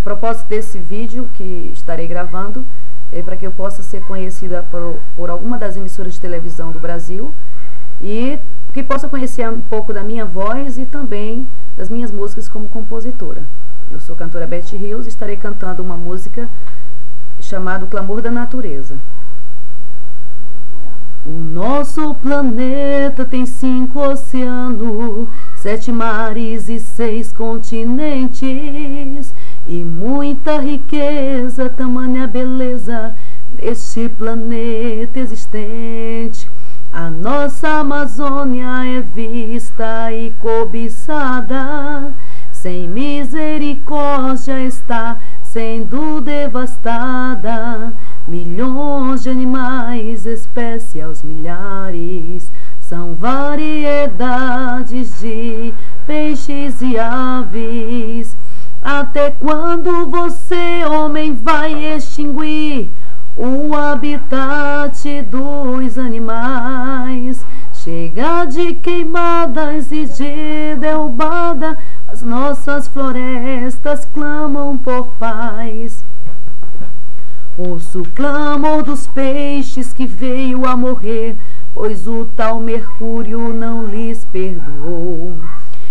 propósito desse vídeo que estarei gravando é para que eu possa ser conhecida por alguma das emissoras de televisão do Brasil e que possa conhecer um pouco da minha voz e também das minhas músicas como compositora. Eu sou a cantora BETH RYOS e estarei cantando uma música chamada Clamor da Natureza. O nosso planeta tem 5 oceanos, 7 mares e 6 continentes, e muita riqueza, tamanha beleza deste planeta existente. A nossa Amazônia é vista e cobiçada, sem misericórdia está sendo devastada. Milhões de animais, espécies aos milhares, são variedades de peixes e aves. Até quando você, homem, vai extinguir o habitat dos animais? Chega de queimadas e de derrubada, as nossas florestas clamam por paz. Ouço o clamor dos peixes que veio a morrer, pois o tal mercúrio não lhes perdoou.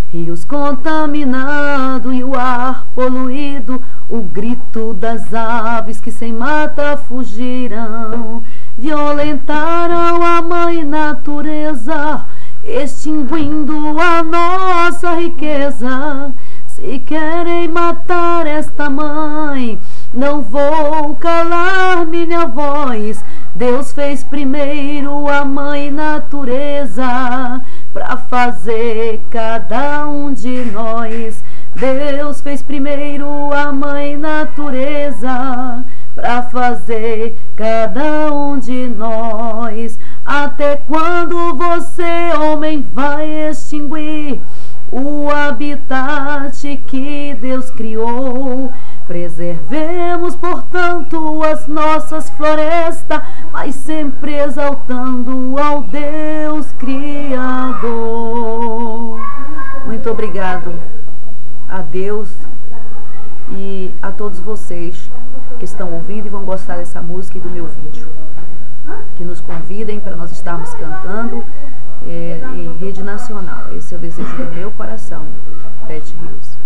Rios contaminados e o ar poluído, o grito das aves que sem mata fugiram, violentaram a mãe natureza, extinguindo a nossa riqueza. Se querem matar esta mãe, não vou calar minha voz. Deus fez primeiro a mãe natureza para fazer cada um de nós. Deus fez primeiro a mãe natureza para fazer cada um de nós. Até quando você, homem, vai extinguir o habitat que Deus criou? Preservemos, portanto, as nossas florestas, mas sempre exaltando ao Deus Criador. Muito obrigado a Deus e a todos vocês que estão ouvindo e vão gostar dessa música e do meu vídeo. Que nos convidem para nós estarmos cantando em rede nacional. Esse é o desejo do meu coração. BETH RYOS.